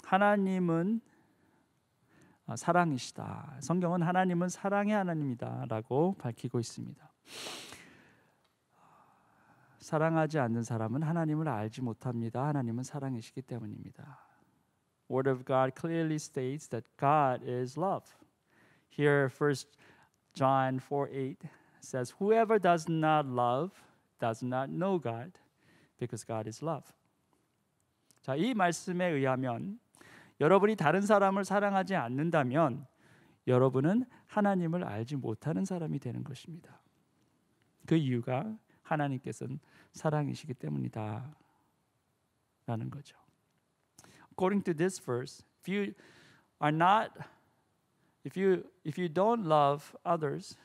하나님은 사랑이시다. 성경은 하나님은 사랑의 하나님이다라고 밝히고 있습니다. 사랑하지 않는 사람은 하나님을 알지 못합니다. 하나님은 사랑이시기 때문입니다. Word of God clearly states that God is love. Here 1 John 4:8 says, "Whoever does not love does not know God, because God is love." 자, 이 말씀에 의하면 여러분이 다른 사람을 사랑하지 않는다면 여러분은 하나님을 알지 못하는 사람이 되는 것입니다. 그 이유가 하나님께서는 사랑이시기 때문이다 라는 거죠. According to this verse, if you don't love others,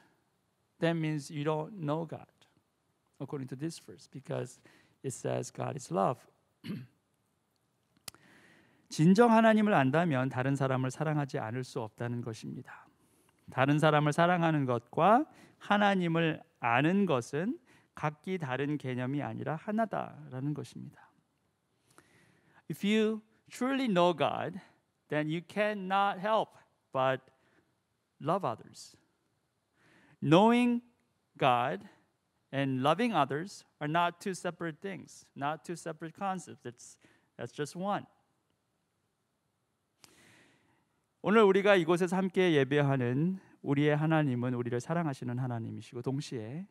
that means you don't know God. According to this verse, because it says God is love. 진정 하나님을 안다면 다른 사람을 사랑하지 않을 수 없다는 것입니다. 다른 사람을 사랑하는 것과 하나님을 아는 것은 각기 다른 개념이 아니라 하나다라는 것입니다. If you truly know God, then you cannot help but love others. Knowing God and loving others are not two separate things, not two separate concepts. That's just one. 오늘 우리가 이곳에서 함께 예배하는 우리의 하나님은 우리를 사랑하시는 하나님이시고 동시에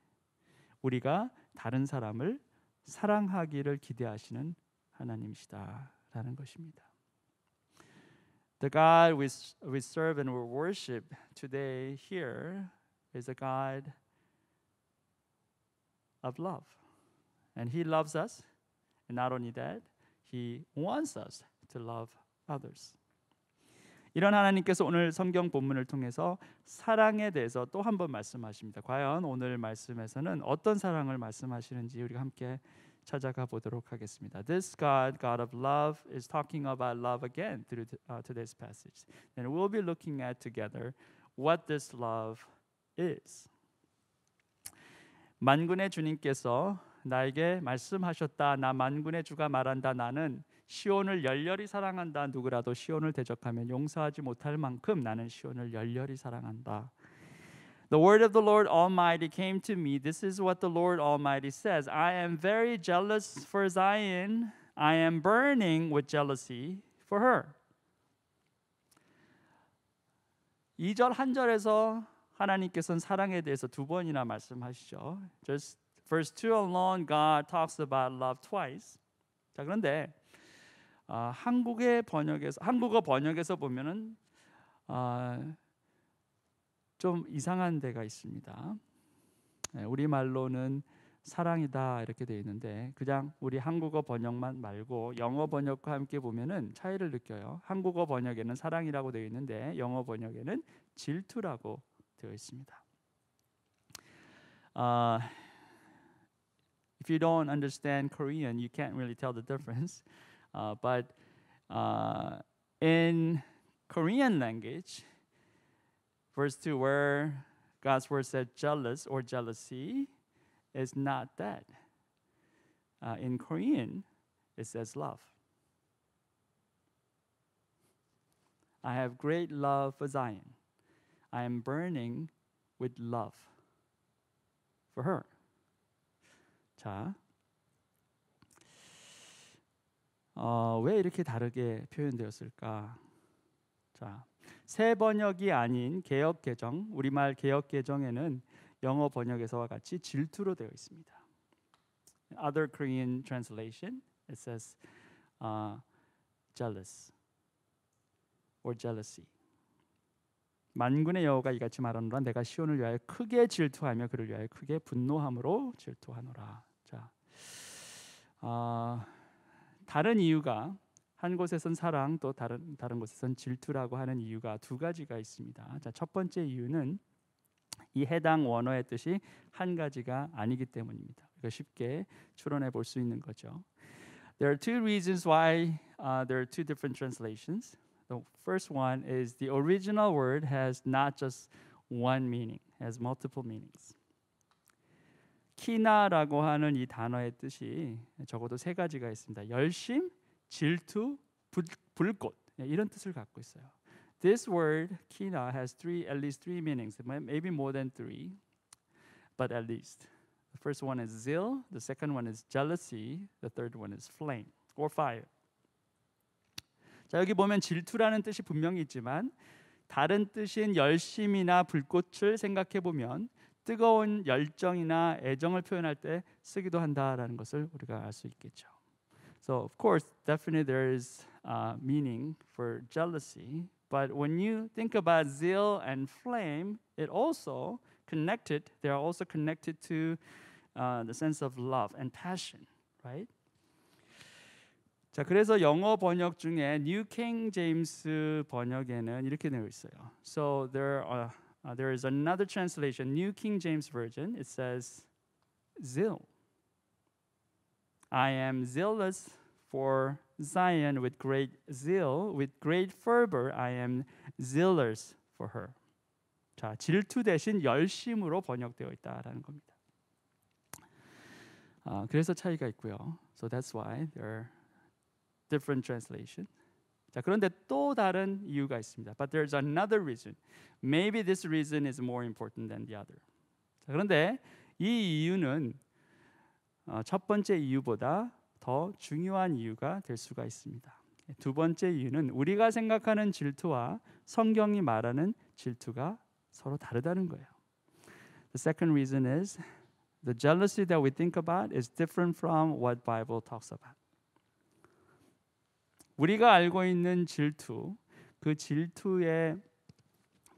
우리가 다른 사람을 사랑하기를 기대하시는 하나님이시다라는 것입니다. The God we serve and we worship today here is a God of love. And He loves us. And not only that, He wants us to love others. 이런 하나님께서 오늘 성경 본문을 통해서 사랑에 대해서 또 한 번 말씀하십니다. 과연 오늘 말씀에서는 어떤 사랑을 말씀하시는지 우리가 함께 찾아가 보도록 하겠습니다. This God, God of love, is talking about love again through today's passage. And we'll be looking at together what this love is. 만군의 주님께서 나에게 말씀하셨다. 나 만군의 주가 말한다. 나는 시온을 열렬히 사랑한다. 누구라도 시온을 대적하면 용서하지 못할 만큼 나는 시온을 열렬히 사랑한다. The word of the Lord Almighty came to me. This is what the Lord Almighty says. I am very jealous for Zion. I am burning with jealousy for her. 2절 한 절에서 하나님께서는 사랑에 대해서 두 번이나 말씀하시죠. Just verse 2 alone, God talks about love twice. 자, 그런데 한국어 번역에서 보면은 좀 이상한 데가 있습니다. 우리 말로는 사랑이다 이렇게 되어 있는데 그냥 우리 한국어 번역만 말고 영어 번역과 함께 보면은 차이를 느껴요. 한국어 번역에는 사랑이라고 되어 있는데 영어 번역에는 질투라고 되어 있습니다. If you don't understand Korean, you can't really tell the difference. But in Korean language, verse 2, where God's word said jealous or jealousy, is not that. In Korean, it says love. I have great love for Zion. I am burning with love for her. 자, 왜 이렇게 다르게 표현되었을까? 자, 새 번역이 아닌 개역 개정, 우리말 개역 개정에는 영어 번역에서와 같이 질투로 되어 있습니다. Other Korean translation, it says jealous or jealousy. 만군의 여호와가 이같이 말하노라. 내가 시온을 위하여 크게 질투하며 그를 위하여 크게 분노함으로 질투하노라. 자, 다른 이유가 한 곳에선 사랑 또 다른 곳에선 질투라고 하는 이유가 두 가지가 있습니다. 자, 첫 번째 이유는 이 해당 원어의 뜻이 한 가지가 아니기 때문입니다. 이거 쉽게 추론해 볼 수 있는 거죠. There are two reasons why there are two different translations. The first one is the original word has not just one meaning, it has multiple meanings. 키나라고 하는 이 단어의 뜻이 적어도 세 가지가 있습니다. 열심, 질투, 불꽃 이런 뜻을 갖고 있어요. This word kina has at least three meanings. Maybe more than three, but at least. The first one is zeal. The second one is jealousy. The third one is flame or fire. 자, 여기 보면 질투라는 뜻이 분명히 있지만 다른 뜻인 열심이나 불꽃을 생각해 보면 뜨거운 열정이나 애정을 표현할 때 쓰기도 한다라는 것을 우리가 알 수 있겠죠. So of course, definitely there is meaning for jealousy, but when you think about zeal and flame, they are also connected to the sense of love and passion, right? 자, 그래서 영어 번역 중에 New King James 번역에는 이렇게 되어 있어요. So there is another translation, New King James Version. It says zeal. I am zealous for Zion with great zeal, with great fervor. I am zealous for her. 자, 질투 대신 열심으로 번역되어 있다라는 겁니다. 그래서 차이가 있고요. So that's why there are different translation. 자, 그런데 또 다른 이유가 있습니다. But there's another reason. Maybe this reason is more important than the other. 자, 그런데 이 이유는 첫 번째 이유보다 더 중요한 이유가 될 수가 있습니다. 두 번째 이유는 우리가 생각하는 질투와 성경이 말하는 질투가 서로 다르다는 거예요. The second reason is the jealousy that we think about is different from what Bible talks about. 우리가 알고 있는 질투, 그 질투의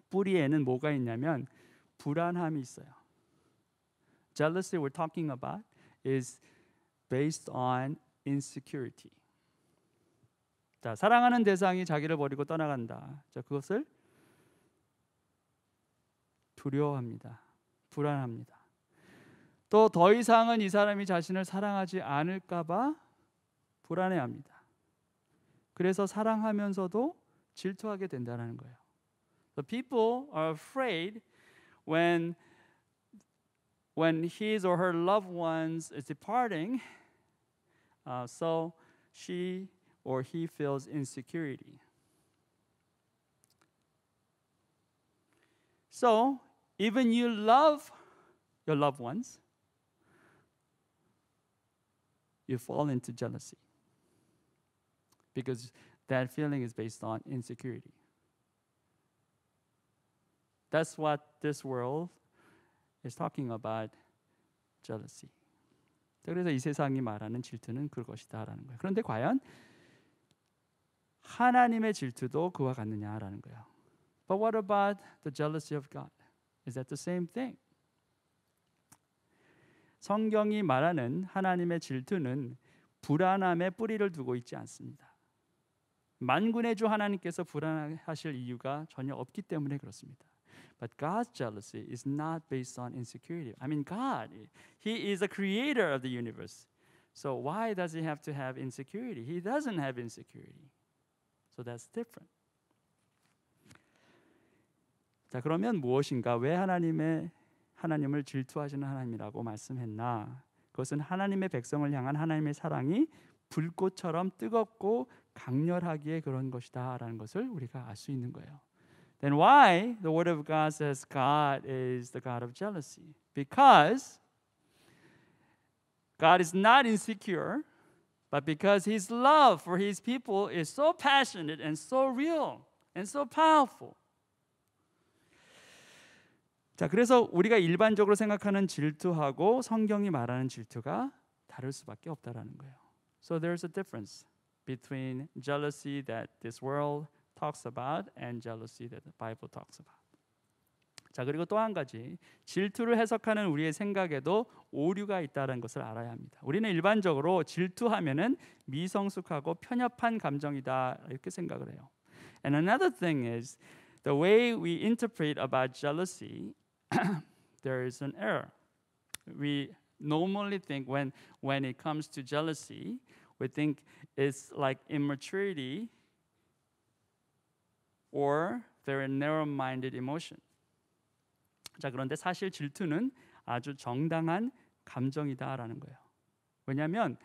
뿌리에는 뭐가 있냐면 불안함이 있어요. Jealousy we're talking about is based on insecurity. 자, 사랑하는 대상이 자기를 버리고 떠나간다. 자, 그것을 두려워합니다. 불안합니다. 또 더 이상은 이 사람이 자신을 사랑하지 않을까 봐 불안해합니다. 그래서 사랑하면서도 질투하게 된다는 거예요. So people are afraid when his or her loved ones is departing, so she or he feels insecurity. So even you love your loved ones, you fall into jealousy. Because that feeling is based on insecurity. That's what this world is talking about jealousy. 그래서 이 세상이 말하는 질투는 그것이다라는 거예요. 그런데 과연 하나님의 질투도 그와 같느냐라는 거예요. But what about the jealousy of God? Is that the same thing? 성경이 말하는 하나님의 질투는 불안함에 뿌리를 두고 있지 않습니다. 만군의 주 하나님께서 불안하실 이유가 전혀 없기 때문에 그렇습니다. But God's jealousy is not based on insecurity. I mean, God, He is the creator of the universe. So why does He have to have insecurity? He doesn't have insecurity. So that's different. 자, 그러면 무엇인가? 왜 하나님을 질투하시는 하나님이라고 말씀했나? 그것은 하나님의 백성을 향한 하나님의 사랑이 불꽃처럼 뜨겁고 강렬하기에 그런 것이다라는 것을 우리가 알 수 있는 거예요. Then why the word of God says God is the God of jealousy? Because God is not insecure, but because His love for His people is so passionate and so real and so powerful. 자, 그래서 우리가 일반적으로 생각하는 질투하고 성경이 말하는 질투가 다를 수밖에 없다라는 거예요. So there's a difference between jealousy that this world talks about and jealousy that the Bible talks about. 자, 그리고 또 한 가지, 질투를 해석하는 우리의 생각에도 오류가 있다는 것을 알아야 합니다. 우리는 일반적으로 질투하면은 미성숙하고 편협한 감정이다 이렇게 생각을 해요. And another thing is the way we interpret about jealousy, there is an error. We normally think when it comes to jealousy, we think it's like immaturity or very narrow-minded emotion. 자, 그런데 사실 질투는 아주 정당한 감정이다라는 거예요. 왜냐하면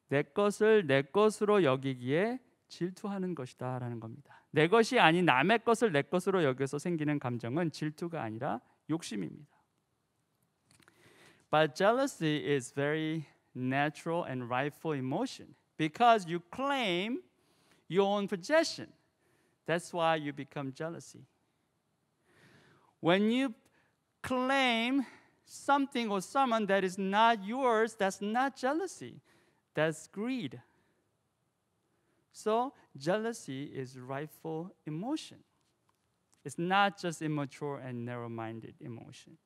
내 것을 내 것으로 여기기에 질투하는 것이다라는 겁니다. 내 것이 아닌 남의 것을 내 것으로 여겨서 생기는 감정은 질투가 아니라 욕심입니다. But jealousy is very natural and rightful emotion because you claim your own possession. That's why you become jealousy. When you claim something or someone that is not yours, that's not jealousy. That's greed. So jealousy is rightful emotion. It's not just immature and narrow-minded emotion.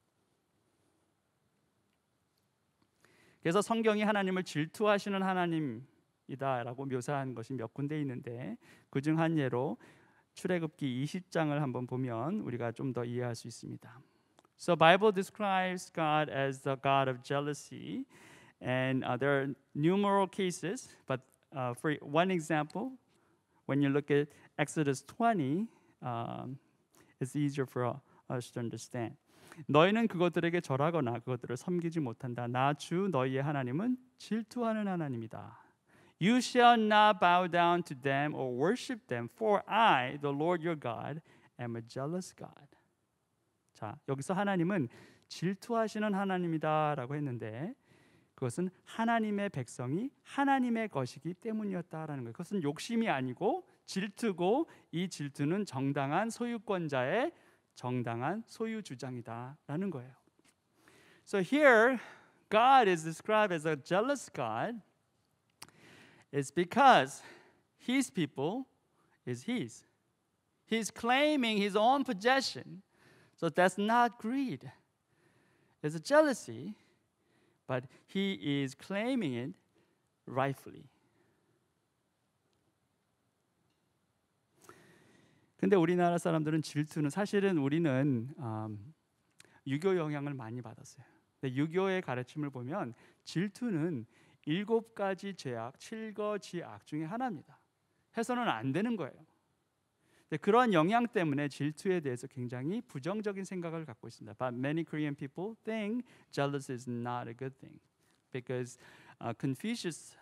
그래서 성경이 하나님을 질투하시는 하나님이다라고 묘사한 것이 몇 군데 있는데 그중 한 예로 출애굽기 20장을 한번 보면 우리가 좀 더 이해할 수 있습니다. So Bible describes God as the God of jealousy, and there are numerous cases. But for one example, when you look at Exodus 20, it's easier for us to understand. 너희는 그것들에게 절하거나 그것들을 섬기지 못한다. 나 주 너희의 하나님은 질투하는 하나님이다. You shall not bow down to them or worship them, for I, the Lord your God, am a jealous God. 자, 여기서 하나님은 질투하시는 하나님이다라고 했는데 그것은 하나님의 백성이 하나님의 것이기 때문이었다라는 거예요. 그것은 욕심이 아니고 질투고 이 질투는 정당한 소유권자의 정당한 소유 주장이다라는 거예요. So here, God is described as a jealous God. It's because His people is His. He's claiming His own possession. So that's not greed. It's a jealousy, but He is claiming it rightfully. 근데 우리나라 사람들은 질투는 사실은 우리는 유교 영향을 많이 받았어요. 근데 유교의 가르침을 보면 질투는 7가지 죄악, 7거지악 중에 하나입니다. 해서는 안 되는 거예요. 근데 그런 영향 때문에 질투에 대해서 굉장히 부정적인 생각을 갖고 있습니다. But many Korean people think jealousy is not a good thing because Confucius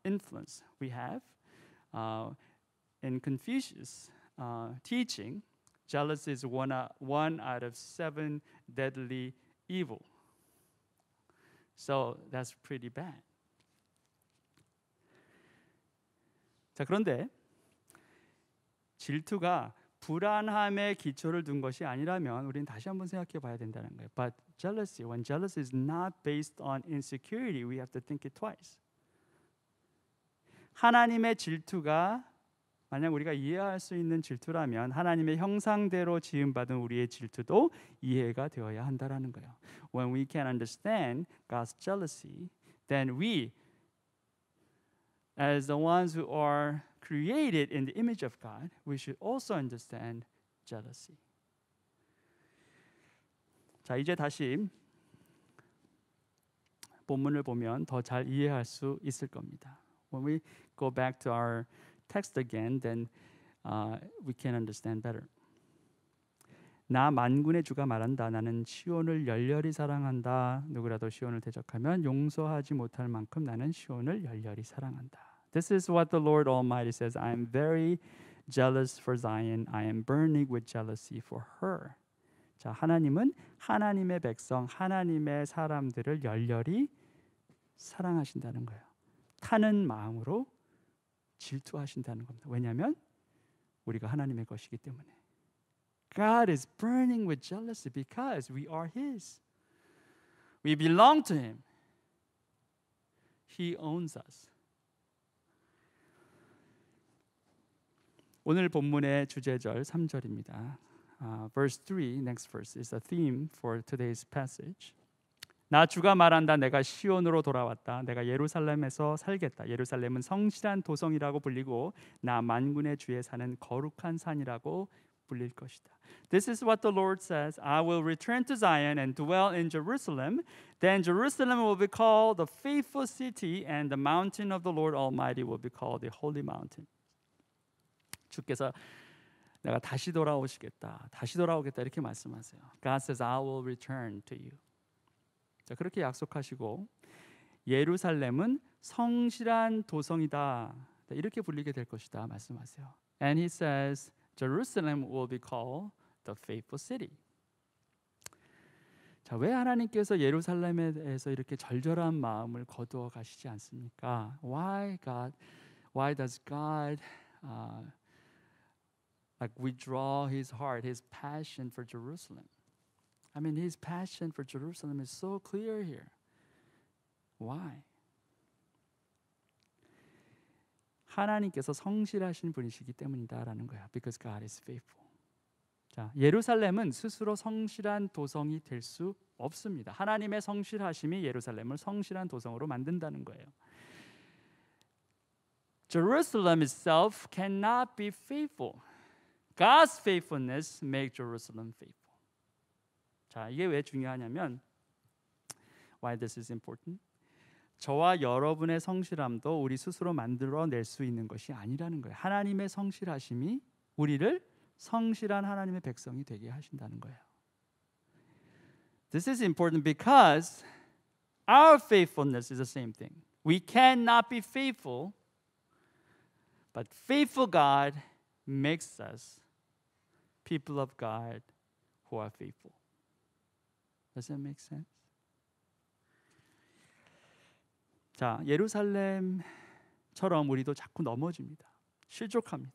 influence we have in Confucius teaching, jealousy is one out of 7 deadly evil. So that's pretty bad. 자, 그런데 질투가 불안함에 기초를 둔 것이 아니라면 우리는 다시 한번 생각해 봐야 된다는 거예요. But jealousy, when jealousy is not based on insecurity, we have to think it twice. 하나님의 질투가 만약 우리가 이해할 수 있는 질투라면 하나님의 형상대로 지음받은 우리의 질투도 이해가 되어야 한다라는 거예요. When we can understand God's jealousy, then we, as the ones who are created in the image of God, we should also understand jealousy. 자, 이제 다시 본문을 보면 더 잘 이해할 수 있을 겁니다. When we go back to our text again, then we can understand better. 나 만군의 주가 말한다. 나는 시온을 열렬히 사랑한다. 누구라도 시온을 대적하면 용서하지 못할 만큼 나는 시온을 열렬히 사랑한다. This is what the Lord Almighty says. I am very jealous for Zion. I am burning with jealousy for her. 자, 하나님은 하나님의 백성, 하나님의 사람들을 열렬히 사랑하신다는 거예요. 타는 마음으로 질투하신다는 겁니다. 왜냐하면 우리가 하나님의 것이기 때문에. God is burning with jealousy because we are His. We belong to Him. He owns us. 오늘 본문의 주제절 3절입니다. Verse 3, next verse, is a theme for today's passage. 나 주가 말한다. 내가 시온으로 돌아왔다. 내가 예루살렘에서 살겠다. 예루살렘은 성실한 도성이라고 불리고 나 만군의 주에 사는 거룩한 산이라고 불릴 것이다. This is what the Lord says. I will return to Zion and dwell in Jerusalem. Then Jerusalem will be called the faithful city, and the mountain of the Lord Almighty will be called the holy mountain. 주께서 내가 다시 돌아오시겠다. 다시 돌아오겠다 이렇게 말씀하세요. God says, I will return to you. 자, 그렇게 약속하시고 예루살렘은 성실한 도성이다. 이렇게 불리게 될 것이다 말씀하세요. And he says Jerusalem will be called the faithful city. 자, 왜 하나님께서 예루살렘에 대해서 이렇게 절절한 마음을 거두어 가시지 않습니까? Why does God like withdraw his heart, his passion for Jerusalem? I mean, his passion for Jerusalem is so clear here. Why? 하나님께서 성실하신 분이시기 때문이다라는 거야. Because God is faithful. 자, 예루살렘은 스스로 성실한 도성이 될 수 없습니다. 하나님의 성실하심이 예루살렘을 성실한 도성으로 만든다는 거예요. Jerusalem itself cannot be faithful. God's faithfulness makes Jerusalem faithful. 자, 이게 왜 중요하냐면 why this is important? 저와 여러분의 성실함도 우리 스스로 만들어낼 수 있는 것이 아니라는 거예요. 하나님의 성실하심이 우리를 성실한 하나님의 백성이 되게 하신다는 거예요. This is important because our faithfulness is the same thing. We cannot be faithful, but faithful God makes us people of God who are faithful. Does that make sense? 자, 예루살렘처럼 우리도 자꾸 넘어집니다. 실족합니다.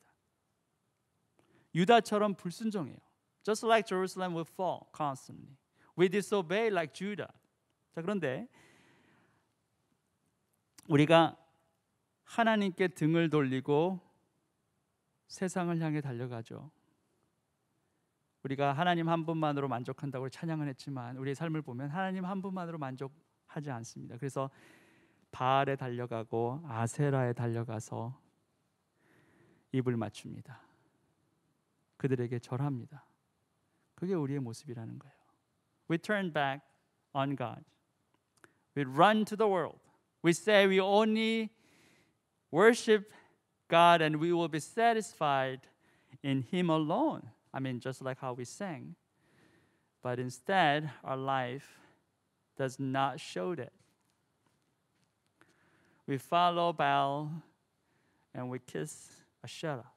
유다처럼 불순종해요. Just like Jerusalem will fall constantly. We disobey like Judah. 자, 그런데 우리가 하나님께 등을 돌리고 세상을 향해 달려가죠. 우리가 하나님 한 분만으로 만족한다고 찬양을 했지만 우리의 삶을 보면 하나님 한 분만으로 만족하지 않습니다. 그래서 바알에 달려가고 아세라에 달려가서 입을 맞춥니다. 그들에게 절합니다. 그게 우리의 모습이라는 거예요. We turn back on God. We run to the world. We say we only worship God and we will be satisfied in Him alone. I mean, just like how we sang. But instead, our life does not show that. We follow Baal and we kiss Asherah.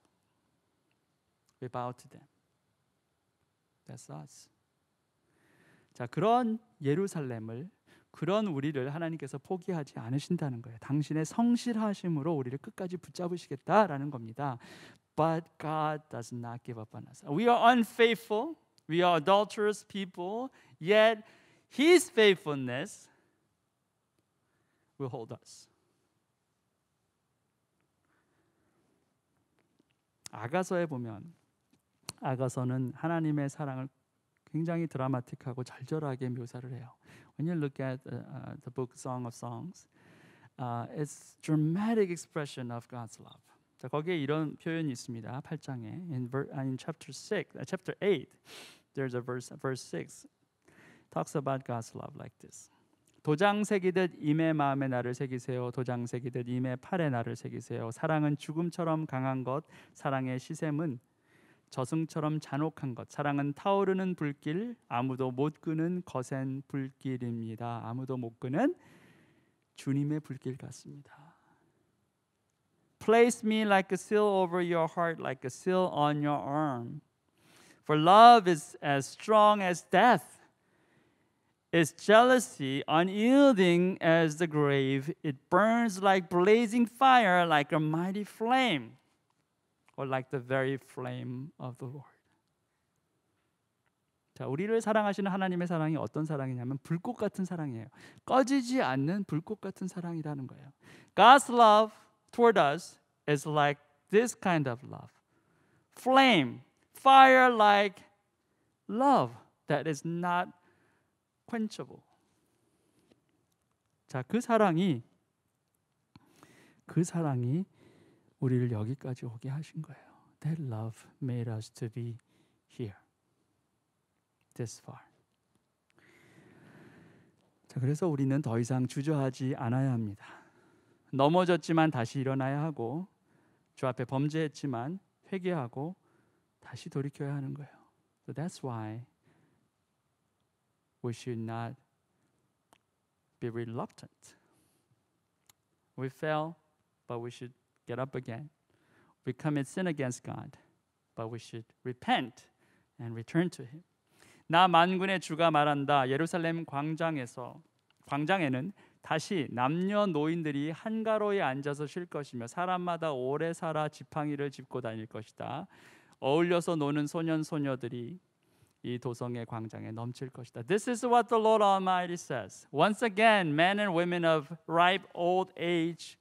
We bow to them. That's us. 자, 그런 예루살렘을, 그런 우리를 하나님께서 포기하지 않으신다는 거예요. 당신의 성실하심으로 우리를 끝까지 붙잡으시겠다라는 겁니다. But God does not give up on us. We are unfaithful. We are adulterous people. Yet His faithfulness will hold us. 아가서에 보면 아가서는 하나님의 사랑을 굉장히 드라마틱하고 절절하게 묘사를 해요. When you look at the book Song of Songs, it's dramatic expression of God's love. 자, 거기에 이런 표현이 있습니다. 8장에 in chapter 8, there's a verse 6 talks about God's love like this. 도장 새기듯 임의 마음에 나를 새기세요. 도장 새기듯 임의 팔에 나를 새기세요. 사랑은 죽음처럼 강한 것, 사랑의 시샘은 저승처럼 잔혹한 것. 사랑은 타오르는 불길, 아무도 못 끄는 거센 불길입니다. 아무도 못 끄는 주님의 불길 같습니다. Place me like a seal over your heart, like a seal on your arm. For love is as strong as death. Its jealousy unyielding as the grave. It burns like blazing fire, like a mighty flame. Or like the very flame of the Lord. 자, 우리를 사랑하시는 하나님의 사랑이 어떤 사랑이냐면 불꽃 같은 사랑이에요. 꺼지지 않는 불꽃 같은 사랑이라는 거예요. God's love toward us is like this kind of love. Flame, fire like love that is not quenchable. 자, 그 사랑이 우리를 여기까지 오게 하신 거예요. That love made us to be here. This far. 자, 그래서 우리는 더 이상 주저하지 않아야 합니다. 넘어졌지만 다시 일어나야 하고 주 앞에 범죄했지만 회개하고 다시 돌이켜야 하는 거예요. So that's why we should not be reluctant. We fail, but we should get up again. We commit sin against God, but we should repent and return to Him. 나 만군의 주가 말한다. 예루살렘 광장에는 다시 남녀노인들이 한가로이 앉아서 쉴 것이며 사람마다 오래 살아 지팡이를 짚고 다닐 것이다. 어울려서 노는 소년 소녀들이 이 도성의 광장에 넘칠 것이다. This is what the Lord Almighty says. Once again, men and women of ripe old age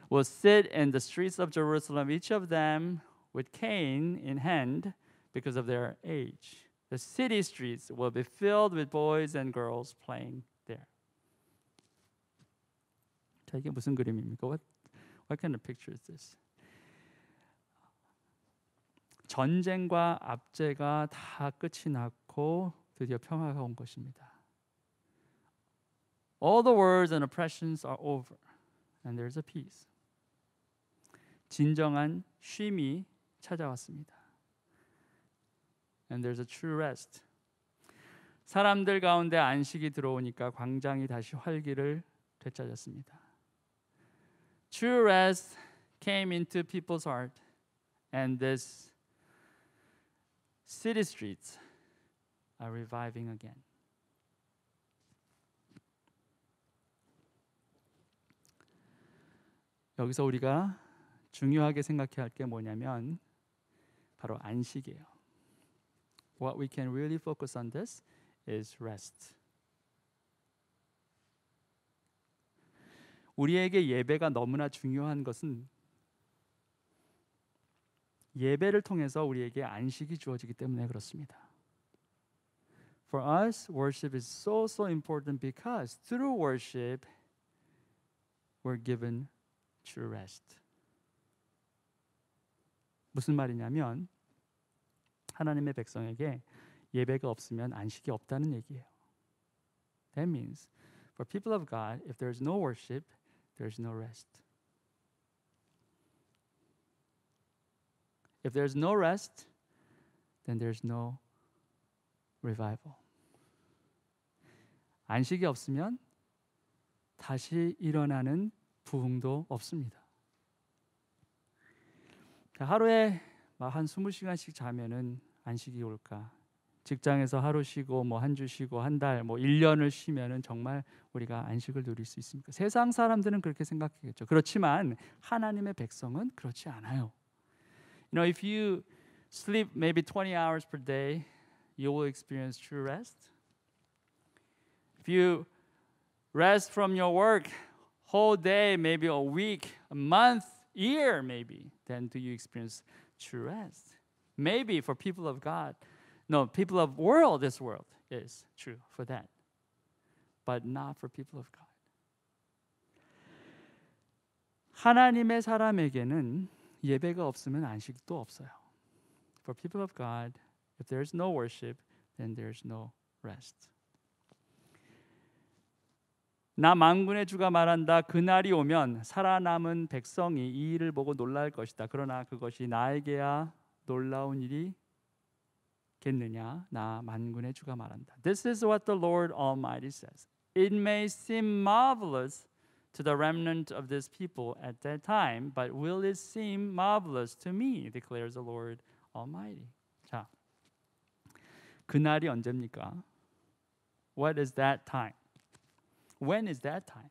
will sit in the streets of Jerusalem, each of them with cane in hand because of their age. The city streets will be filled with boys and girls playing there. 자, 이게 무슨 그림입니까? What kind of picture is this? 전쟁과 압제가 다 끝이 났고 드디어 평화가 온 것입니다. All the wars and oppressions are over, and there's a peace. 진정한 쉼이 찾아왔습니다. And there's a true rest. 사람들 가운데 안식이 들어오니까 광장이 다시 활기를 되찾았습니다. True rest came into people's heart, and this city streets are reviving again. 여기서 우리가 중요하게 생각해야 할 게 뭐냐면 바로 안식이에요. What we can really focus on this is rest. 우리에게 예배가 너무나 중요한 것은 예배를 통해서 우리에게 안식이 주어지기 때문에 그렇습니다. For us, worship is so important because through worship, we're given true rest. 무슨 말이냐면 하나님의 백성에게 예배가 없으면 안식이 없다는 얘기예요. That means for people of God, if there's no worship, there's no rest. If there's no rest, then there's no revival. 안식이 없으면 다시 일어나는 부흥도 없습니다. 하루에 한 20시간씩 자면은 안식이 올까? 직장에서 하루 쉬고 한 주 쉬고 한 달 1년을 쉬면은 정말 우리가 안식을 누릴 수 있습니까? 세상 사람들은 그렇게 생각하겠죠. 그렇지만 하나님의 백성은 그렇지 않아요. You know, if you sleep maybe 20 hours per day, you will experience true rest. If you rest from your work whole day, maybe a week, a month, year maybe, then do you experience true rest? Maybe for people of God, no, people of world, this world is true for that. But not for people of God. 하나님의 사람에게는 예배가 없으면 안식도 없어요. For people of God, if there's no worship, then there's no rest. 나 만군의 주가 말한다. 그날이 오면 살아남은 백성이 이 일을 보고 놀랄 것이다. 그러나 그것이 나에게야 놀라운 일이겠느냐? 나 만군의 주가 말한다. This is what the Lord Almighty says. It may seem marvelous to the remnant of this people at that time, but will it seem marvelous to me? declares the Lord Almighty. 자, 그날이 언제입니까? What is that time? When is that time?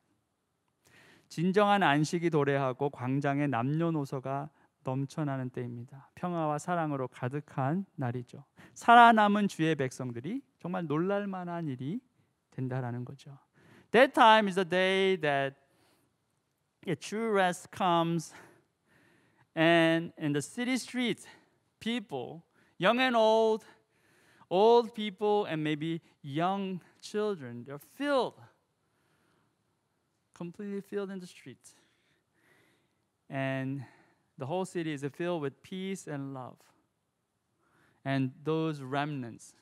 진정한 안식이 도래하고 광장에 남녀노소가 넘쳐나는 때입니다. 평화와 사랑으로 가득한 날이죠. 살아남은 주의 백성들이 정말 놀랄 만한 일이 된다라는 거죠. That time is the day that a true rest comes, and in the city streets, people, young and old people, and maybe young children, they're completely filled in the streets. And the whole city is filled with peace and love. And those remnants,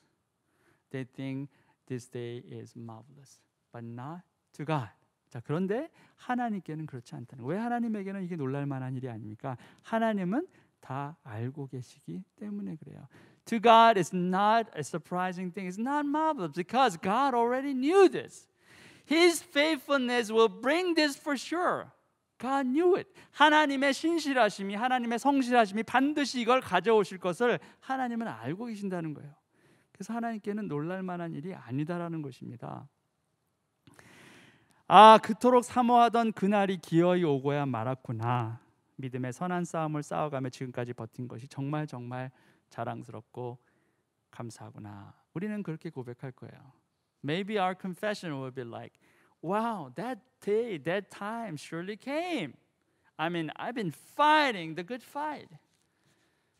they think this day is marvelous, but not to God. 자, 그런데 하나님께는 그렇지 않다는 거예요. 왜 하나님에게는 이게 놀랄 만한 일이 아닙니까? 하나님은 다 알고 계시기 때문에 그래요. To God, it's not a surprising thing. It's not marvelous because God already knew this. His faithfulness will bring this for sure. God knew it. 하나님의 신실하심이, 하나님의 성실하심이 반드시 이걸 가져오실 것을 하나님은 알고 계신다는 거예요. 그래서 하나님께는 놀랄 만한 일이 아니다라는 것입니다. 그토록 사모하던 그날이 기어이 오고야 말았구나. 믿음의 선한 싸움을 싸워가며 지금까지 버틴 것이 정말 자랑스럽고 감사하구나. 우리는 그렇게 고백할 거예요. Maybe our confession will be like, wow, that day, that time surely came. I mean, I've been fighting the good fight.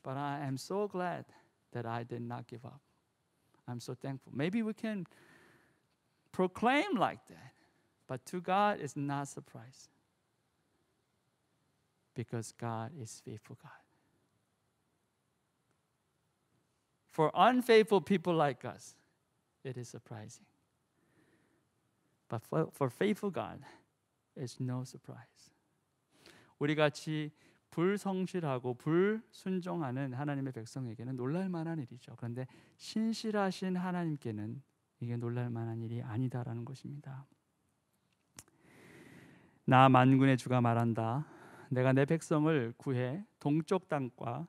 But I am so glad that I did not give up. I'm so thankful. Maybe we can proclaim like that. But to God, it's not a surprise. Because God is faithful God. For unfaithful people like us, it is surprising. But for faithful God, it's no surprise. 우리 같이 불성실하고 불순종하는 하나님의 백성에게는 놀랄 만한 일이죠. 그런데 신실하신 하나님께는 이게 놀랄 만한 일이 아니다라는 것입니다. 나 만군의 주가 말한다. 내가 내 백성을 구해 동쪽 땅과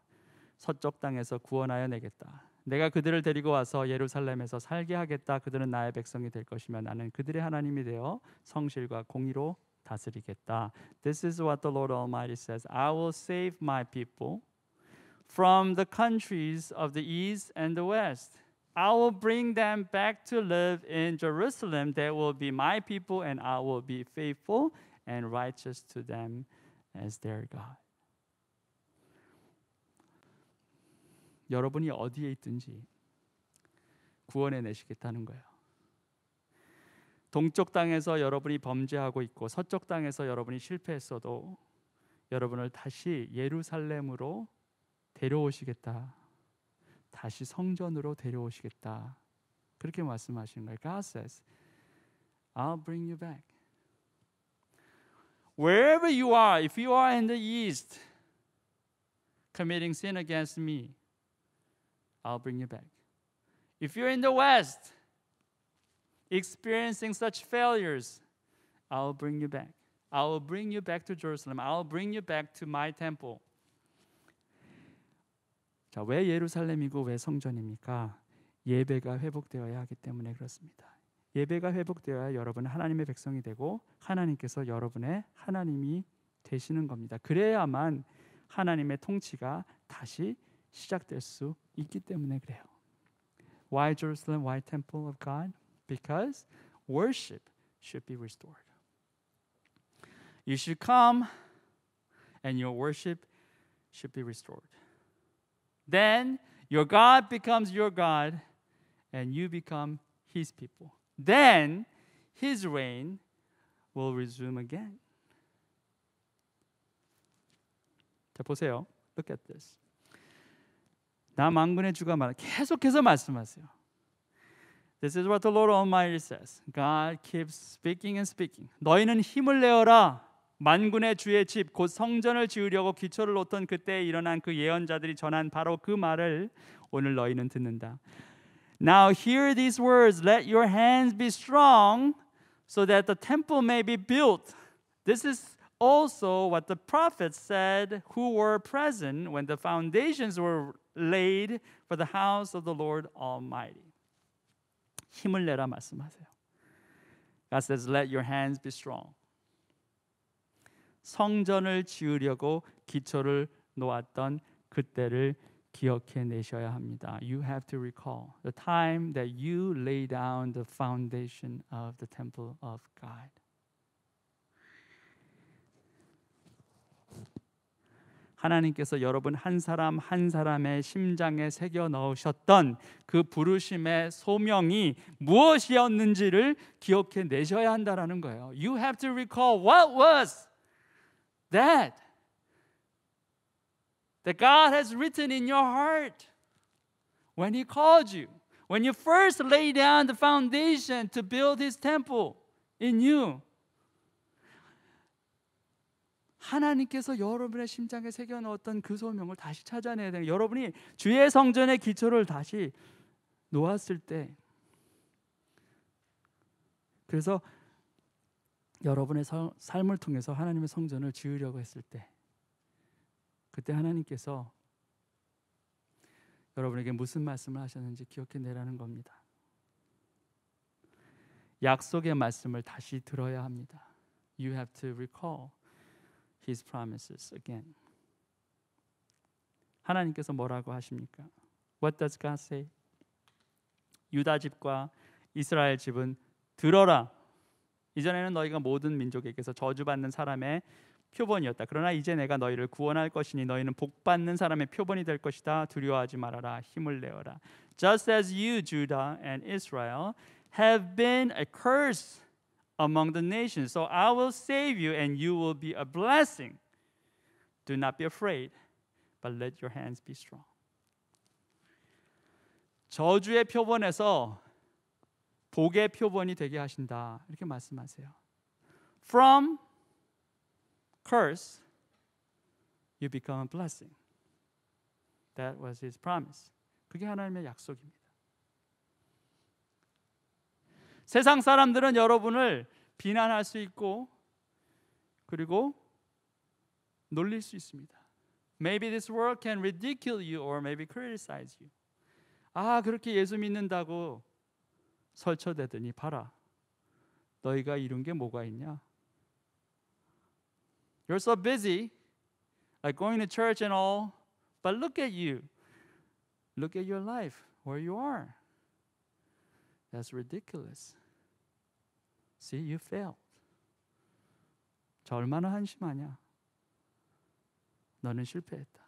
서쪽 땅에서 구원하여 내겠다. 내가 그들을 데리고 와서 예루살렘에서 살게 하겠다. 그들은 나의 백성이 될 것이며 나는 그들의 하나님이 되어 성실과 공의로 다스리겠다. This is what the Lord Almighty says. I will save my people from the countries of the east and the west. I will bring them back to live in Jerusalem. They will be my people and I will be faithful and righteous to them as their God. 여러분이 어디에 있든지 구원해 내시겠다는 거예요. 동쪽 땅에서 여러분이 범죄하고 있고 서쪽 땅에서 여러분이 실패했어도 여러분을 다시 예루살렘으로 데려오시겠다. 다시 성전으로 데려오시겠다. 그렇게 말씀하시는 거예요. God says, I'll bring you back. Wherever you are, if you are in the east committing sin against me, I'll bring you back. If you're in the west experiencing such failures, I'll bring you back. I will bring you back to Jerusalem. I'll bring you back to my temple. 자, 왜 예루살렘이고 왜 성전입니까? 예배가 회복되어야 하기 때문에 그렇습니다. 예배가 회복되어야 여러분은 하나님의 백성이 되고 하나님께서 여러분의 하나님이 되시는 겁니다. 그래야만 하나님의 통치가 다시 시작될 수 있기 때문에 그래요. Why Jerusalem? Why temple of God? Because worship should be restored. You should come and your worship should be restored. Then your God becomes your God and you become His people. Then His reign will resume again. 자, 보세요. Look at this. 나 만군의 주가 계속해서 말씀하세요. This is what the Lord Almighty says. God keeps speaking and speaking. 너희는 힘을 내어라. 만군의 주의 집 곧 성전을 지으려고 기초를 놓던 그때에 일어난 그 예언자들이 전한 바로 그 말을 오늘 너희는 듣는다. Now hear these words. Let your hands be strong so that the temple may be built. This is also what the prophets said who were present when the foundations were laid for the house of the Lord Almighty. 힘을 내라 말씀하세요. God says, let your hands be strong. 성전을 지으려고 기초를 놓았던 그때를 기억해 내셔야 합니다. You have to recall the time that you lay down the foundation of the temple of God. 하나님께서 여러분 한 사람 한 사람의 심장에 새겨 넣으셨던 그 부르심의 소명이 무엇이었는지를 기억해 내셔야 한다라는 거예요. You have to recall what was that God has written in your heart when He called you, when you first laid down the foundation to build His temple in you. 하나님께서 여러분의 심장에 새겨 넣었던 그 소명을 다시 찾아내야 돼요. 여러분이 주의 성전의 기초를 다시 놓았을 때, 그래서 여러분의 삶을 통해서 하나님의 성전을 지으려고 했을 때 그때 하나님께서 여러분에게 무슨 말씀을 하셨는지 기억해내라는 겁니다. 약속의 말씀을 다시 들어야 합니다. You have to recall His promises again. 하나님께서 뭐라고 하십니까? What does God say? 유다 집과 이스라엘 집은 들어라. 이전에는 너희가 모든 민족에게서 저주받는 사람의 표본이었다. 그러나 이제 내가 너희를 구원할 것이니 너희는 복받는 사람의 표본이 될 것이다. 두려워하지 말아라. 힘을 내어라. Just as you, Judah and Israel, have been a curse among the nations, so I will save you and you will be a blessing. Do not be afraid, but let your hands be strong. 저주의 표본에서 복의 표본이 되게 하신다. 이렇게 말씀하세요. From curse, you become a blessing. That was His promise. 그게 하나님의 약속입니다. 세상 사람들은 여러분을 비난할 수 있고 그리고 놀릴 수 있습니다. Maybe this world can ridicule you or maybe criticize you. 아, 그렇게 예수 믿는다고 설쳐대더니 봐라. 너희가 이룬 게 뭐가 있냐? You're so busy, like going to church and all, but look at you. Look at your life, where you are. That's ridiculous. See, you failed. 저 얼마나 한심하냐? 너는 실패했다.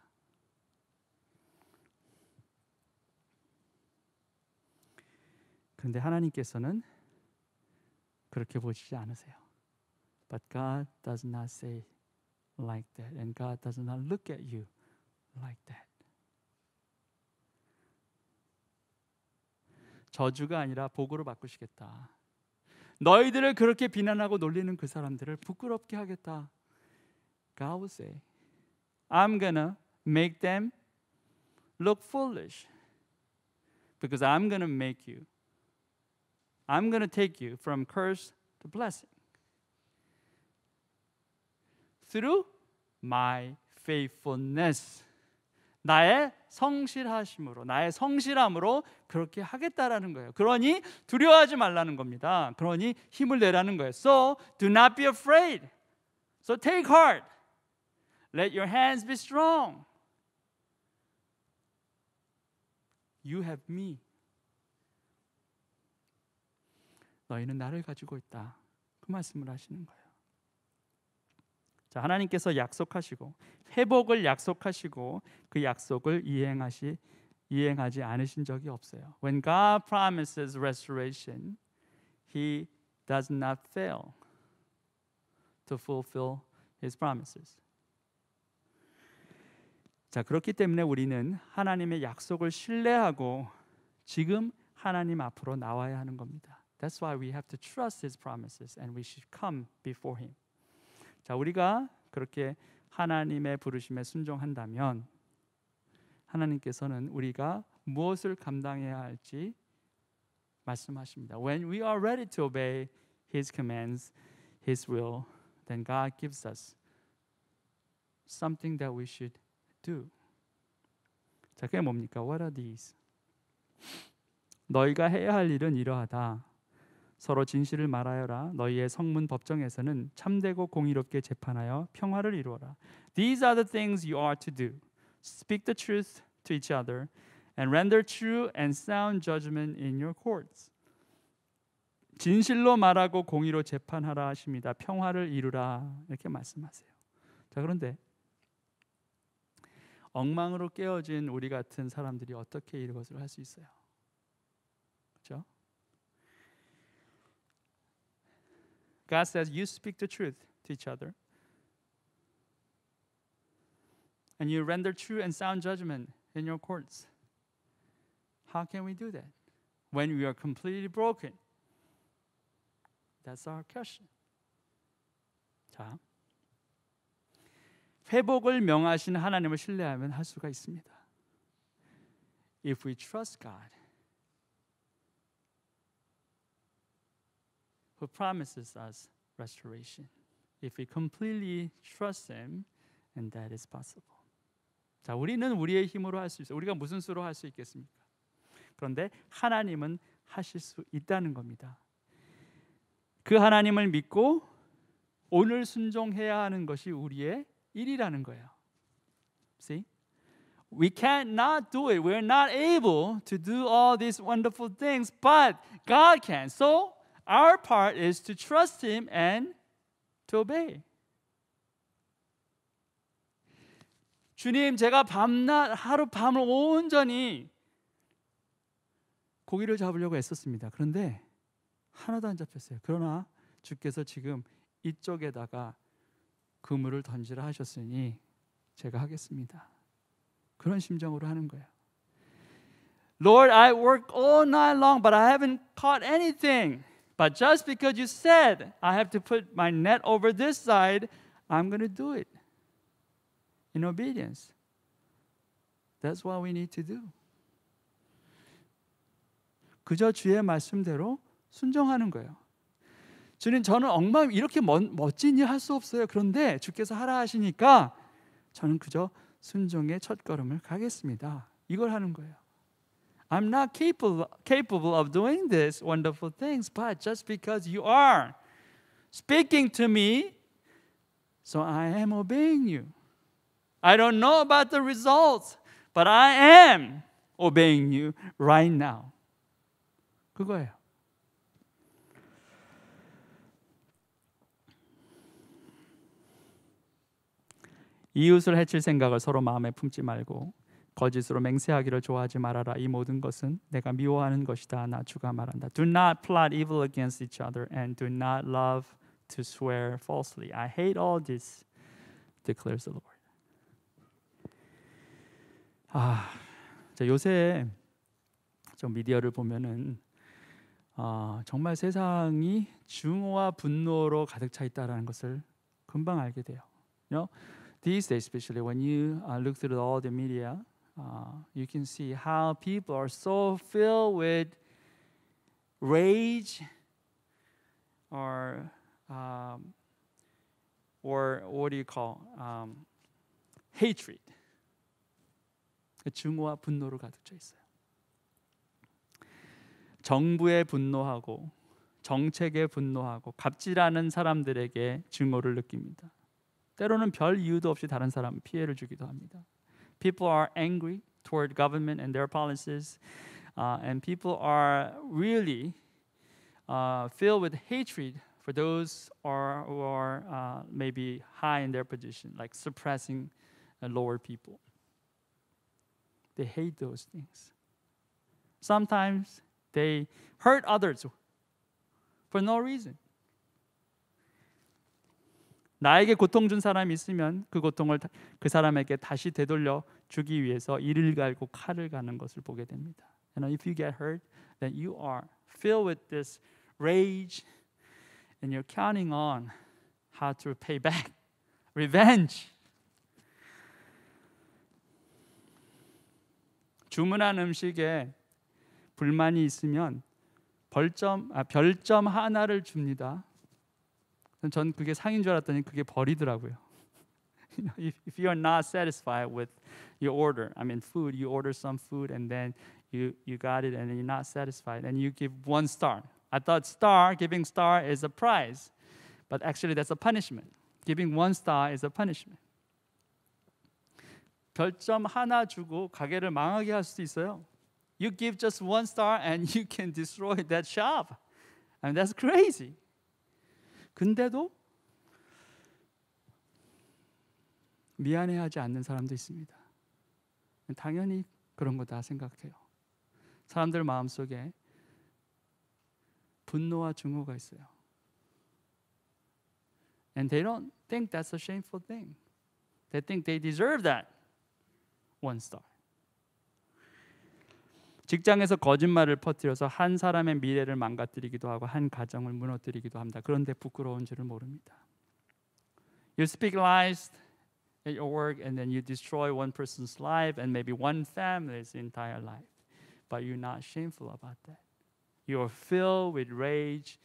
그런데 하나님께서는 그렇게 보시지 않으세요. But God does not say like that, and God does not look at you like that. 저주가 아니라 복으로 바꾸시겠다. 너희들을 그렇게 비난하고 놀리는 그 사람들을 부끄럽게 하겠다. God will say, I'm gonna make them look foolish because I'm gonna make you. I'm gonna take you from curse to blessing through my faithfulness. 나의 성실하심으로, 나의 성실함으로 그렇게 하겠다라는 거예요. 그러니 두려워하지 말라는 겁니다. 그러니 힘을 내라는 거예요. So do not be afraid. So take heart. Let your hands be strong. You have me. 너희는 나를 가지고 있다. 그 말씀을 하시는 거예요. 자, 하나님께서 약속하시고 회복을 약속하시고 그 약속을 이행하지 않으신 적이 없어요. When God promises restoration, He does not fail to fulfill His promises. 자, 그렇기 때문에 우리는 하나님의 약속을 신뢰하고 지금 하나님 앞으로 나와야 하는 겁니다. That's why we have to trust His promises and we should come before Him. 자, 우리가 그렇게 하나님의 부르심에 순종한다면 하나님께서는 우리가 무엇을 감당해야 할지 말씀하십니다. When we are ready to obey His commands, His will, then God gives us something that we should do. 자, 그게 뭡니까? What are these? 너희가 해야 할 일은 이러하다. 서로 진실을 말하여라. 너희의 성문 법정에서는 참되고 공의롭게 재판하여 평화를 이루어라. These are the things you are to do. Speak the truth to each other and render true and sound judgment in your courts. 진실로 말하고 공의로 재판하라 하십니다. 평화를 이루라 이렇게 말씀하세요. 자, 그런데 엉망으로 깨어진 우리 같은 사람들이 어떻게 이것을 할 수 있어요? 그렇죠? God says you speak the truth to each other and you render true and sound judgment in your courts. How can we do that when we are completely broken? That's our question. 자, 회복을 명하신 하나님을 신뢰하면 할 수가 있습니다. If we trust God, who promises us restoration. If we completely trust Him, and that is possible. 자, 우리는 우리의 힘으로 할 수 있어요. 우리가 무슨 수로 할 수 있겠습니까? 그런데 하나님은 하실 수 있다는 겁니다. 그 하나님을 믿고 오늘 순종해야 하는 것이 우리의 일이라는 거예요. See? We cannot do it. We're not able to do all these wonderful things, but God can. So our part is to trust Him and to obey. 주님, 제가 밤낮 하루 밤을 온전히 고기를 잡으려고 애썼습니다. 그런데 하나도 안 잡혔어요. 그러나 주께서 지금 이쪽에다가 그물을 던지라 하셨으니 제가 하겠습니다. 그런 심정으로 하는 거예요. Lord, I worked all night long, but I haven't caught anything. But just because you said I have to put my net over this side, I'm going to do it. In obedience. That's what we need to do. 그저 주의 말씀대로 순종하는 거예요. 주님, 저는 이렇게 멋진 일 할 수 없어요. 그런데 주께서 하라 하시니까 저는 그저 순종의 첫걸음을 가겠습니다. 이걸 하는 거예요. I'm not capable of doing these wonderful things, but just because you are speaking to me, so I am obeying you. I don't know about the results, but I am obeying you right now. 그거예요. 이웃을 해칠 생각을 서로 마음에 품지 말고 거짓으로 맹세하기를 좋아하지 말아라. 이 모든 것은 내가 미워하는 것이다. 나 주가 말한다. Do not plot evil against each other and do not love to swear falsely. I hate all this, declares the Lord. 요새 좀 미디어를 보면은 정말 세상이 증오와 분노로 가득 차 있다라는 것을 금방 알게 돼요. You know, these days, especially when you look through all the media, you can see how people are so filled with rage or what do you call hatred. 증오와 분노로 가득 차 있어요. 정부에 분노하고 정책에 분노하고 갑질하는 사람들에게 증오를 느낍니다. 때로는 별 이유도 없이 다른 사람 피해를 주기도 합니다. People are angry toward government and their policies, and people are really filled with hatred for those who are maybe high in their position, like suppressing lower people. They hate those things. Sometimes they hurt others for no reason. 나에게 고통 준 사람이 있으면 그 고통을 그 사람에게 다시 되돌려 주기 위해서 이를 갈고 칼을 가는 것을 보게 됩니다. And if you get hurt, then you are filled with this rage, and you're counting on how to pay back, revenge. 주문한 음식에 불만이 있으면 별점 하나를 줍니다. 전 그게 상인 줄 알았더니 그게 벌이더라고요. If you are not satisfied with your order, I mean food, you order some food and then you got it and you're not satisfied and you give 1 star. I thought giving star is a prize, but actually that's a punishment. Giving 1 star is a punishment. 별점 하나 주고 가게를 망하게 할 수도 있어요. You give just 1 star and you can destroy that shop. I mean, that's crazy. 근데도 미안해하지 않는 사람도 있습니다. 당연히 그런 거다 생각해요. 사람들 마음속에 분노와 증오가 있어요. And they don't think that's a shameful thing. They think they deserve that 1 star. 직장에서 거짓말을 퍼뜨려서 한 사람의 미래를 망가뜨리기도 하고 한 가정을 무너뜨리기도 합니다. 그런데 부끄러운 줄을 모릅니다. You speak lies at your work and then you destroy one person's life and maybe one family's entire life. But you're not shameful about that. You are filled with rage.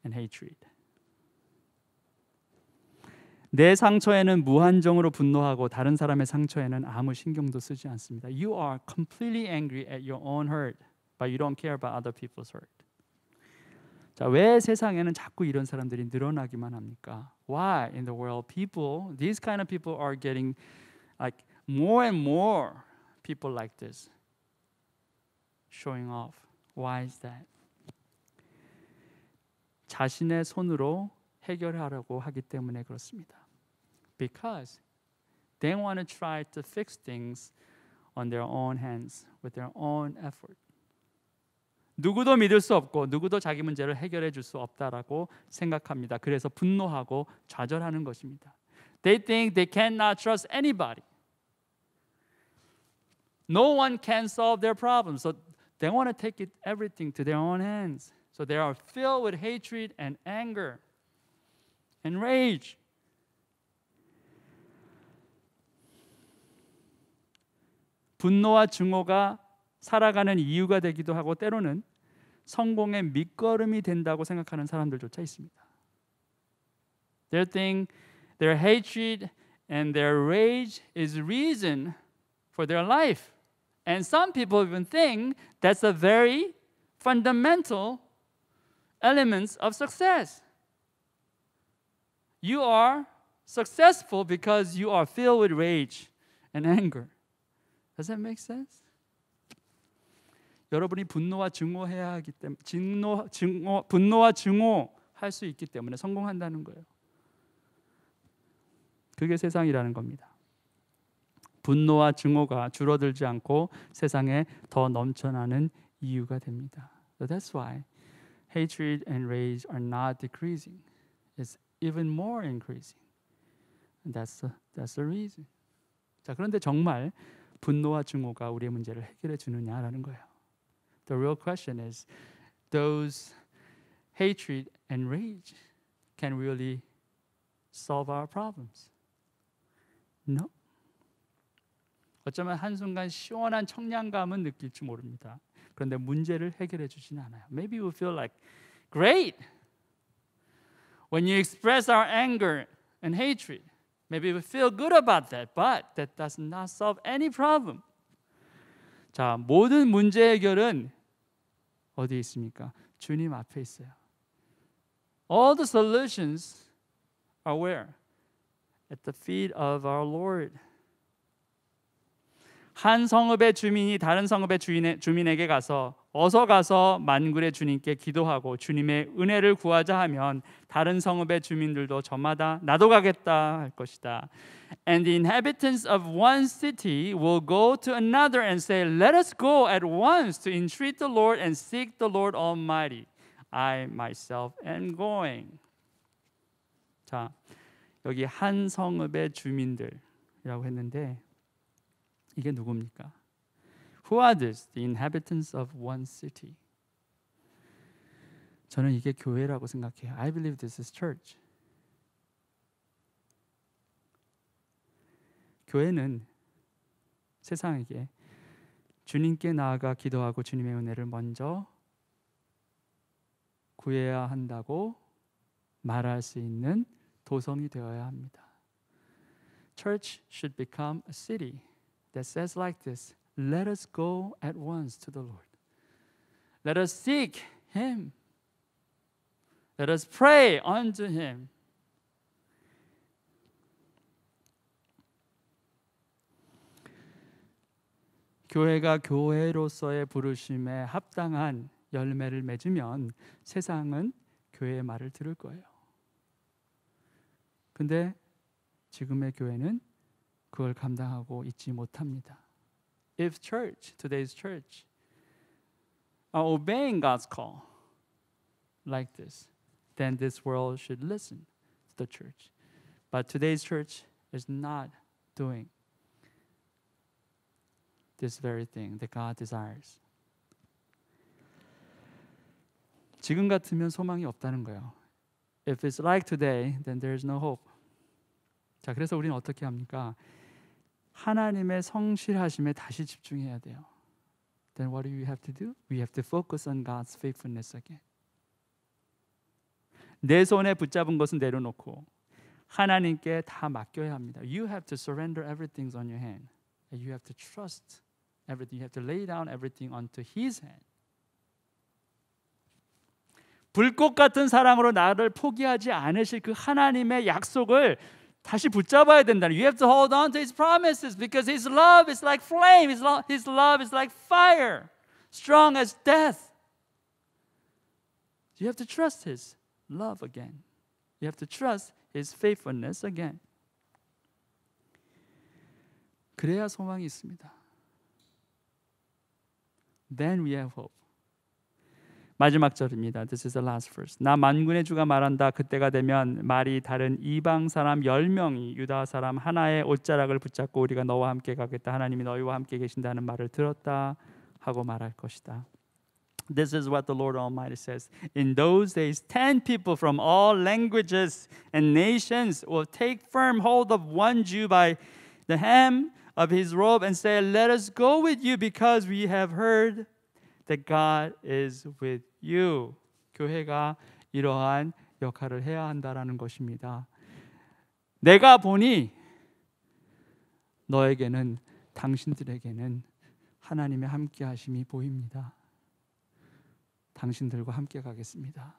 and hatred. 내 상처에는 무한정으로 분노하고 다른 사람의 상처에는 아무 신경도 쓰지 않습니다. You are completely angry at your own hurt, but you don't care about other people's hurt. 자, 왜 세상에는 자꾸 이런 사람들이 늘어나기만 합니까? Why in the world people, these kind of people are getting like more and more people like this showing off. Why is that? 자신의 손으로 해결하려고 하기 때문에 그렇습니다. Because they want to try to fix things on their own hands with their own effort. 누구도 믿을 수 없고 누구도 자기 문제를 해결해 줄 수 없다라고 생각합니다. 그래서 분노하고 좌절하는 것입니다. They think they cannot trust anybody. No one can solve their problems. So they want to take everything to their own hands. So they are filled with hatred and anger and rage. 분노와 증오가 살아가는 이유가 되기도 하고 때로는 성공의 밑거름이 된다고 생각하는 사람들조차 있습니다. They think their hatred and their rage is reason for their life. And some people even think that's a very fundamental elements of success. You are successful because you are filled with rage and anger. Does that make sense? 여러분이 분노와 증오해야 하기 때문에 분노와 증오할 수 있기 때문에 성공한다는 거예요. 그게 세상이라는 겁니다. 분노와 증오가 줄어들지 않고 세상에 더 넘쳐나는 이유가 됩니다. So that's why hatred and rage are not decreasing. It's even more increasing. And that's the reason. 자, 그런데 정말 분노와 증오가 우리의 문제를 해결해 주느냐라는 거예요. The real question is, those hatred and rage can really solve our problems? No. 어쩌면 한순간 시원한 청량감은 느낄지 모릅니다. 그런데 문제를 해결해 주지는 않아요. Maybe we feel like great when you express our anger and hatred. Maybe we feel good about that, but that does not solve any problem. 자, 모든 문제 해결은 어디에 있습니까? 주님 앞에 있어요. All the solutions are where? At the feet of our Lord. 한 성읍의 주민이 다른 성읍의 주민에게 어서 가서 만군의 주님께 기도하고 주님의 은혜를 구하자 하면 다른 성읍의 주민들도 저마다 나도 가겠다 할 것이다. And the inhabitants of one city will go to another and say, Let us go at once to entreat the Lord and seek the Lord Almighty. I myself am going. 자, 여기 한 성읍의 주민들이라고 했는데 이게 누굽니까? Who are these? The inhabitants of one city. 저는 이게 교회라고 생각해요. I believe this is church. 교회는 세상에게 주님께 나아가 기도하고 주님의 은혜를 먼저 구해야 한다고 말할 수 있는 도성이 되어야 합니다. Church should become a city that says like this, Let us go at once to the Lord. Let us seek Him. Let us pray unto Him. 교회가 교회로서의 부르심에 합당한 열매를 맺으면 세상은 교회의 말을 들을 거예요. 근데 지금의 교회는 그걸 감당하고 있지 못합니다. If today's church, are obeying God's call like this, then this world should listen to the church. But today's church is not doing this very thing that God desires. 지금 같으면 소망이 없다는 거예요. If it's like today, then there is no hope. 자, 그래서 우리는 어떻게 합니까? 하나님의 성실하심에 다시 집중해야 돼요. Then what do we have to do? We have to focus on God's faithfulness again. 내 손에 붙잡은 것은 내려놓고 하나님께 다 맡겨야 합니다. You have to surrender everything on your hand. You have to trust everything. You have to lay down everything onto His hand. 불꽃 같은 사랑으로 나를 포기하지 않으실 그 하나님의 약속을 다시 붙잡아야 된다는. You have to hold on to His promises because His love is like flame. His love is like fire, strong as death. You have to trust His love again. You have to trust His faithfulness again. 그래야 소망이 있습니다. Then we have hope. 마지막 절입니다. This is the last verse. 나 만군의 주가 말한다. 그때가 되면 말이 다른 이방 사람 10명이 유다 사람 하나의 옷자락을 붙잡고 우리가 너와 함께 가겠다. 하나님이 너희와 함께 계신다는 말을 들었다 하고 말할 것이다. This is what the Lord Almighty says. In those days, 10 people from all languages and nations will take firm hold of one Jew by the hem of his robe and say, "Let us go with you because we have heard that God is with you." 교회가 이러한 역할을 해야 한다라는 것입니다. 내가 보니 너에게는 당신들에게는 하나님의 함께하심이 보입니다. 당신들과 함께 가겠습니다.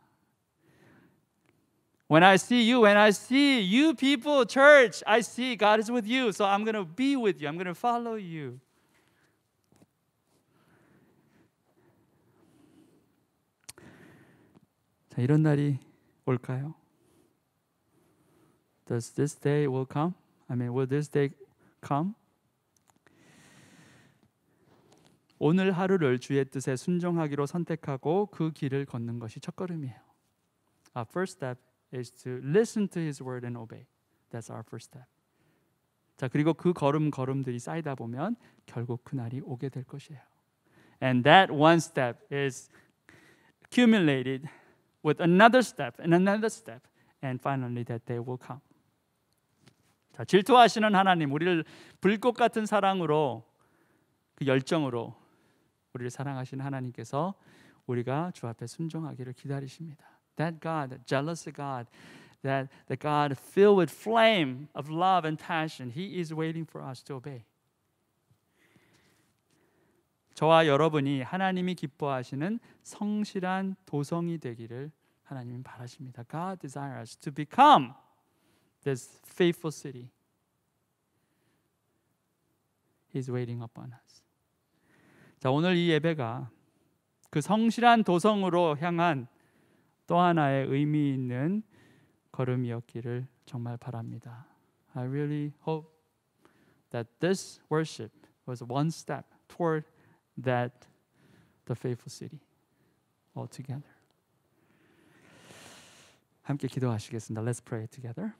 When I see you people, church, I see God is with you. So I'm going to be with you. I'm going to follow you. 자, 이런 날이 올까요? Does this day will come? Will this day come? 오늘 하루를 주의 뜻에 순종하기로 선택하고 그 길을 걷는 것이 첫걸음이에요. Our first step is to listen to His word and obey. That's our first step. 자, 그리고 그 걸음들이 쌓이다 보면 결국 그날이 오게 될 것이에요. And that one step is accumulated with another step and another step, and finally that day will come. 자, 질투하시는 하나님, 우리를 불꽃 같은 사랑으로, 그 열정으로 우리를 사랑하시는 하나님께서 우리가 주 앞에 순종하기를 기다리십니다. That God, that jealous God, that the God filled with flame of love and passion, He is waiting for us to obey. 저와 여러분이 하나님이 기뻐하시는 성실한 도성이 되기를 하나님은 바라십니다. God desires to become this faithful city. He's waiting upon us. 자, 오늘 이 예배가 그 성실한 도성으로 향한 또 하나의 의미 있는 걸음이었기를 정말 바랍니다. I really hope that this worship was one step toward that the faithful city altogether. 함께 기도하시겠습니다. Let's pray together.